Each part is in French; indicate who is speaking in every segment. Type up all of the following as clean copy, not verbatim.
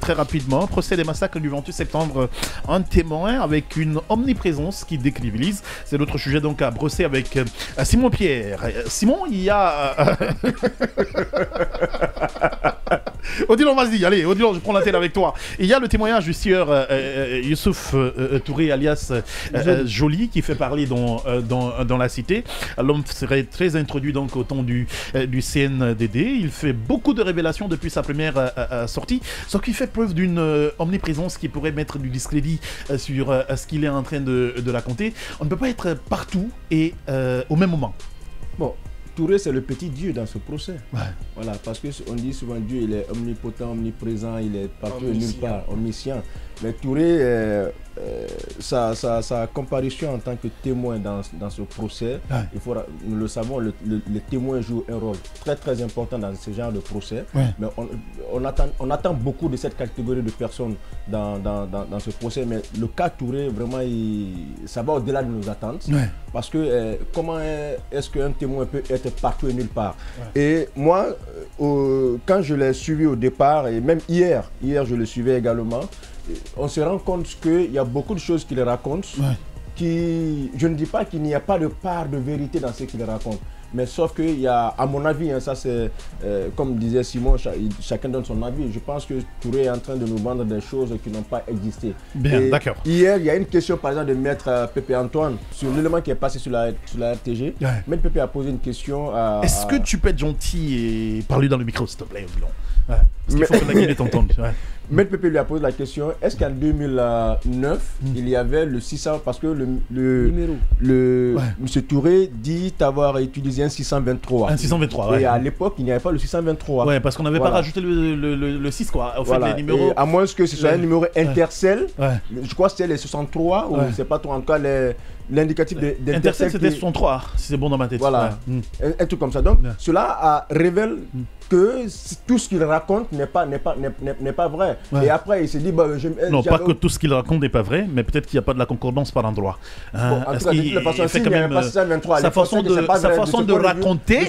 Speaker 1: très rapidement. Procès des massacres du 28 septembre, un témoin avec une omniprésence qui décrédibilise. C'est l'autre sujet donc à brosser avec Simon Pierre. Simon, il y a... Odilon, vas-y, allez, Odilon, je prends la tête avec toi. Il y a le témoignage du sieur Youssouf Touré, alias Joly, qui fait parler dans la cité. L'homme serait très introduit donc au temps du CNDD. Il fait beaucoup de révélations depuis sa première sortie, sauf qu'il fait preuve d'une omniprésence qui pourrait mettre du discrédit sur ce qu'il est en train de raconter. On ne peut pas être partout et au même moment.
Speaker 2: Bon, Touré, c'est le petit Dieu dans ce procès.
Speaker 1: Ouais.
Speaker 2: Voilà, parce qu'on dit souvent Dieu, il est omnipotent, omniprésent, il est partout et nulle part, omniscient. Mais Touré, sa comparution en tant que témoin dans ce procès, nous le savons, le témoin joue un rôle très très important dans ce genre de procès. Ouais. Mais on attend beaucoup de cette catégorie de personnes dans ce procès. Mais le cas Touré, vraiment, ça va au-delà de nos attentes. Ouais. Parce que comment est-ce qu'un témoin peut être partout et nulle part? Ouais. Et moi, quand je l'ai suivi au départ, et même hier je le suivais également, on se rend compte qu'il y a beaucoup de choses qu'il raconte, je ne dis pas qu'il n'y a pas de part de vérité dans ce qu'il raconte, mais sauf qu'il y a, à mon avis, ça c'est, comme disait Simon, chacun donne son avis. Je pense que Touré est en train de nous vendre des choses qui n'ont pas existé.
Speaker 1: Bien, d'accord.
Speaker 2: Hier, il y a une question par exemple de Maître Pépé Antoine sur l'élément qui est passé sur la RTG. Ouais. Maître Pépé a posé une question à...
Speaker 1: Est-ce que tu peux être gentil et parler dans le micro, s'il te plaît, Odilon? Ouais. Parce qu'il faut que la guillemette t'entende. Ouais.
Speaker 2: Maître Pépé lui a posé la question, est-ce qu'en 2009, il y avait le 600, parce que M. Touré dit avoir utilisé un 623.
Speaker 1: Un 623,
Speaker 2: et à l'époque, il n'y avait pas le 623.
Speaker 1: Ouais, parce qu'on n'avait pas rajouté le 6, quoi. Au fait, les numéros...
Speaker 2: Et à moins que ce soit un numéro intercell, je crois que c'était les 63, ou c'est pas trop, en tout cas, l'indicatif
Speaker 1: d'Intercell, c'était 63, si c'est bon dans ma tête.
Speaker 2: Voilà, un truc comme ça. Donc, cela révèle que tout ce qu'il raconte n'est pas vrai. Ouais. Et après, il s'est dit...
Speaker 1: non, pas que tout ce qu'il raconte n'est pas vrai, mais peut-être qu'il n'y a pas de la concordance par endroit.
Speaker 2: Bon, en tout cas,
Speaker 1: sa façon de raconter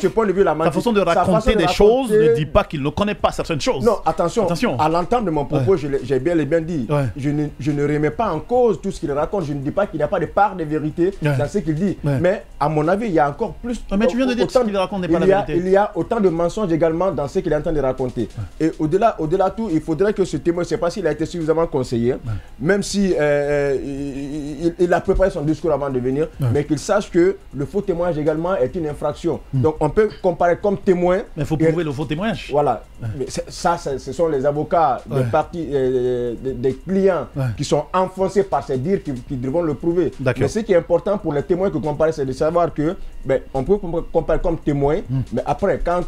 Speaker 1: des choses ne dit pas qu'il ne connaît pas certaines choses.
Speaker 2: Non, attention. À l'entente de mon propos, j'ai bien dit, je ne remets pas en cause tout ce qu'il raconte. Je ne dis pas qu'il n'y a pas de part de vérité dans ce qu'il dit. Mais à mon avis, il y a encore plus...
Speaker 1: Mais tu viens de dire que ce qu'il raconte n'est pas la vérité.
Speaker 2: Il y a autant de mensonges également dans ce qu'il est en train de raconter. Et au-delà de tout, il faudrait que ce témoin, je ne sais pas s'il a été suffisamment conseillé, même si il a préparé son discours avant de venir, mais qu'il sache que le faux témoignage également est une infraction. Donc on peut comparer comme témoin.
Speaker 1: Mais il faut prouver le faux témoignage.
Speaker 2: Voilà. Mais ça, ce sont les avocats des parties, des clients qui sont enfoncés par ces dires qui devront le prouver. Mais ce qui est important pour les témoins que comparer, c'est de savoir que on peut comparer comme témoin, mais après, quand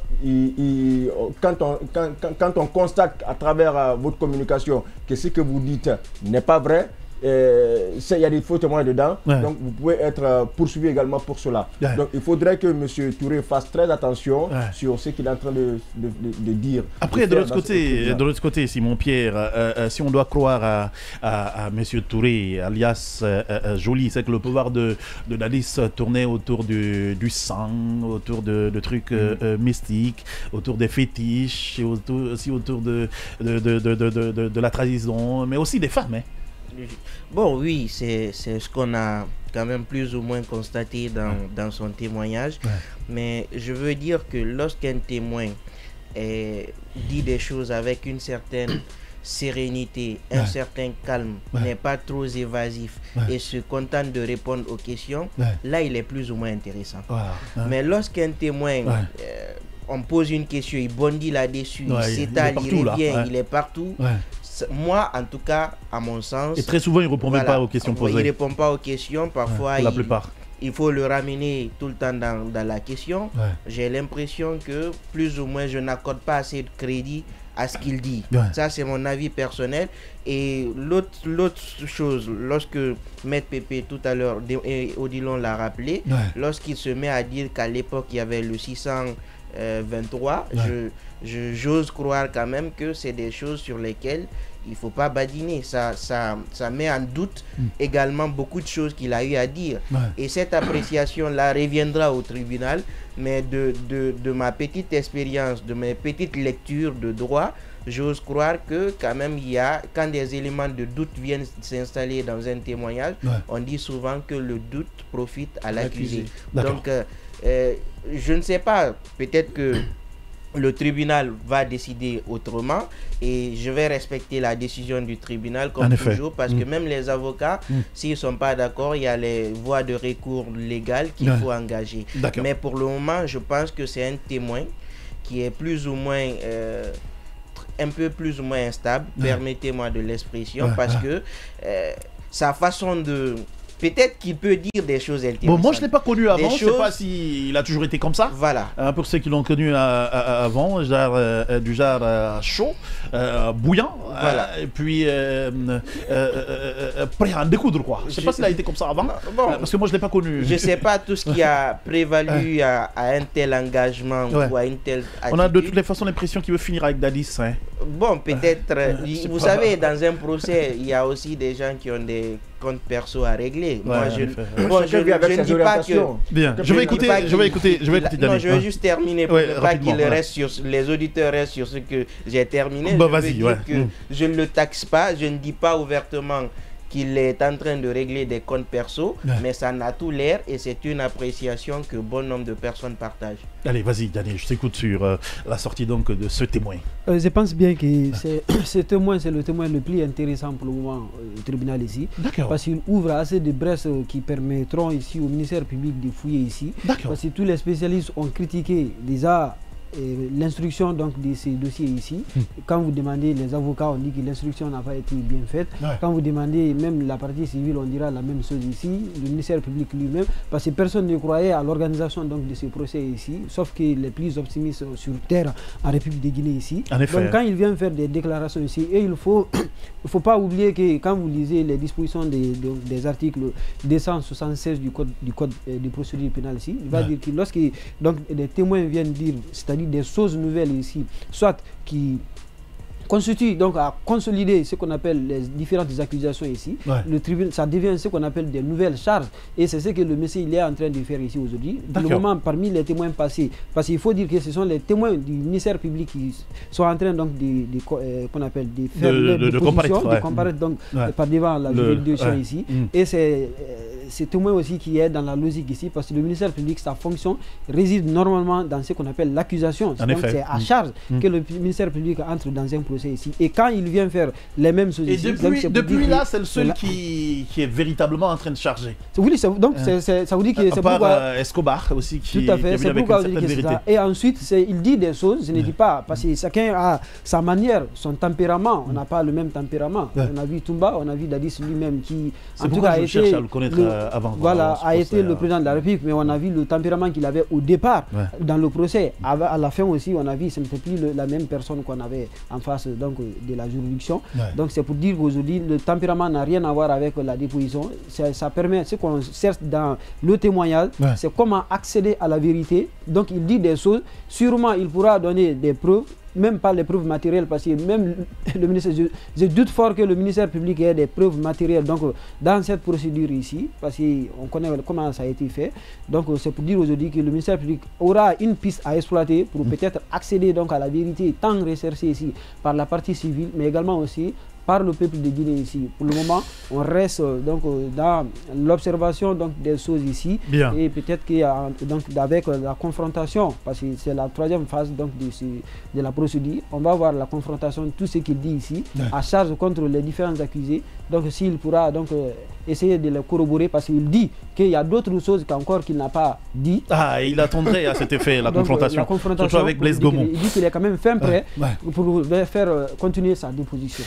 Speaker 2: on constate à travers votre communication que ce que vous dites n'est pas vrai, il y a des faux témoins dedans, donc vous pouvez être poursuivi également pour cela. Donc il faudrait que M. Touré fasse très attention sur ce qu'il est en train de dire.
Speaker 1: Après, de l'autre côté, Simon Pierre, si on doit croire à M. Touré, alias Joly, c'est que le pouvoir de Dadis tournait autour du sang, autour de trucs mystiques, autour des fétiches, et aussi autour de la trahison, mais aussi des femmes. Hein.
Speaker 3: Bon, oui, c'est ce qu'on a quand même plus ou moins constaté dans son témoignage. Mais je veux dire que lorsqu'un témoin dit des choses avec une certaine sérénité, un certain calme, n'est pas trop évasif et se contente de répondre aux questions, là, il est plus ou moins intéressant. Mais lorsqu'un témoin... on pose une question, il bondit là-dessus, il s'étale, il revient, il est partout. Moi, en tout cas, à mon sens...
Speaker 1: Et très souvent, il ne répond même pas aux questions posées.
Speaker 3: Il ne répond pas aux questions. Parfois,
Speaker 1: la plupart.
Speaker 3: Il faut le ramener tout le temps dans la question. J'ai l'impression que, plus ou moins, je n'accorde pas assez de crédit à ce qu'il dit. Ça, c'est mon avis personnel. Et l'autre chose, lorsque Maître Pépé, tout à l'heure, Odilon l'a rappelé, lorsqu'il se met à dire qu'à l'époque, il y avait le 600... 23, j'ose croire quand même que c'est des choses sur lesquelles il ne faut pas badiner. Ça met en doute également beaucoup de choses qu'il a eu à dire. Et cette appréciation-là reviendra au tribunal, mais de ma petite expérience, de mes petites lectures de droit, j'ose croire que quand même quand des éléments de doute viennent s'installer dans un témoignage, on dit souvent que le doute profite à l'accusé. Donc, je ne sais pas, peut-être que le tribunal va décider autrement et je vais respecter la décision du tribunal comme toujours, parce que même les avocats, s'ils ne sont pas d'accord, il y a les voies de recours légales qu'il faut engager. Mais pour le moment, je pense que c'est un témoin qui est plus ou moins un peu plus ou moins instable, permettez-moi de l'expression, parce que sa façon de... Peut-être qu'il peut dire des choses intéressantes.
Speaker 1: Bon, moi, je ne l'ai pas connu avant. Je ne sais pas s'il a toujours été comme ça.
Speaker 3: Voilà.
Speaker 1: Pour ceux qui l'ont connu avant, du genre chaud, bouillant,
Speaker 3: voilà.
Speaker 1: Et puis prêt à en découdre, quoi. Je ne sais pas s'il a été comme ça avant, bon, parce que moi, je ne l'ai pas connu.
Speaker 3: Je ne sais pas tout ce qui a prévalu à un tel engagement ou à une telle attitude.
Speaker 1: On a de toutes les façons l'impression qu'il veut finir avec Dadis. Hein.
Speaker 3: Bon, peut-être. Vous savez, dans un procès, il y a aussi des gens qui ont des comptes perso à régler. Moi, je ne dis pas que...
Speaker 1: Bien, je vais écouter Dani.
Speaker 3: Non, je vais juste terminer pour ne pas qu'il reste sur... Les auditeurs restent sur ce que j'ai terminé.
Speaker 1: Bah, vas-y,
Speaker 3: je ne le taxe pas, je ne dis pas ouvertement qu'il est en train de régler des comptes perso, mais ça n'a tout l'air et c'est une appréciation que bon nombre de personnes partagent.
Speaker 1: Allez, vas-y, Dani, je t'écoute sur la sortie donc de ce témoin.
Speaker 4: Je pense bien que ce témoin, c'est le témoin le plus intéressant pour le moment au tribunal ici. Parce qu'il ouvre assez de brèches qui permettront ici au ministère public de fouiller ici. Parce que tous les spécialistes ont critiqué déjà l'instruction donc de ces dossiers ici. Quand vous demandez les avocats, on dit que l'instruction n'a pas été bien faite. Quand vous demandez même la partie civile, on dira la même chose ici. Le ministère public lui-même, parce que personne ne croyait à l'organisation donc de ces procès ici, sauf que les plus optimistes sur terre en République de Guinée ici. Donc quand il vient faire des déclarations ici, et il faut pas oublier que quand vous lisez les dispositions des articles 276 du code de procédure pénale ici, il va dire que lorsque donc des témoins viennent dire, c'est-à-dire des choses nouvelles ici, soit qui constitue donc à consolider ce qu'on appelle les différentes accusations ici. Le tribunal, ça devient ce qu'on appelle des nouvelles charges et c'est ce que le monsieur il est en train de faire ici aujourd'hui. Pour le moment, parmi les témoins passés, parce qu'il faut dire que ce sont les témoins du ministère public qui sont en train donc qu'on appelle de faire de comparaître donc par devant la juridiction ici. Et c'est ces témoins aussi qui est dans la logique ici, parce que le ministère public, sa fonction réside normalement dans ce qu'on appelle l'accusation. Donc c'est à charge que le ministère public entre dans un procès ici. Et quand il vient faire les mêmes choses ici...
Speaker 1: Et depuis là, c'est le seul qui est véritablement en train de charger.
Speaker 4: Oui, donc ça vous dit que c'est pourquoi...
Speaker 1: Escobar aussi qui...
Speaker 4: Tout à fait, c'est pourquoi vous dites que c'est ça. Et ensuite, il dit des choses, je ne dis pas, parce que chacun a sa manière, son tempérament. On n'a pas le même tempérament. On a vu Toumba, on a vu Dadis lui-même qui...
Speaker 1: C'est pourquoi je cherche à le connaître avant.
Speaker 4: Voilà, a été le président de la République, mais on a vu le tempérament qu'il avait au départ dans le procès. À la fin aussi, on a vu ce n'était plus la même personne qu'on avait en face donc, de la juridiction. Donc c'est pour dire qu'aujourd'hui, le tempérament n'a rien à voir avec la déposition. Ça permet, ce qu'on cherche dans le témoignage, c'est comment accéder à la vérité. Donc il dit des choses, sûrement il pourra donner des preuves, même pas les preuves matérielles, parce que même le ministère, je doute fort que le ministère public ait des preuves matérielles donc, dans cette procédure ici, parce qu'on connaît comment ça a été fait. Donc c'est pour dire aujourd'hui que le ministère public aura une piste à exploiter pour peut-être accéder donc, à la vérité tant recherchée ici par la partie civile, mais également aussi par le peuple de Guinée ici. Pour le moment, on reste donc dans l'observation donc des choses ici. Et peut-être qu'avec la confrontation, parce que c'est la troisième phase donc de la procédure, on va voir la confrontation de tout ce qu'il dit ici, à charge contre les différents accusés. Donc s'il pourra donc essayer de le corroborer, parce qu'il dit qu'il y a d'autres choses qu'encore qu'il n'a pas dit.
Speaker 1: Ah, il attendrait à cet effet la confrontation, surtout avec Blaise Gomon.
Speaker 4: Il dit qu'il est quand même fin prêt pour faire continuer sa déposition.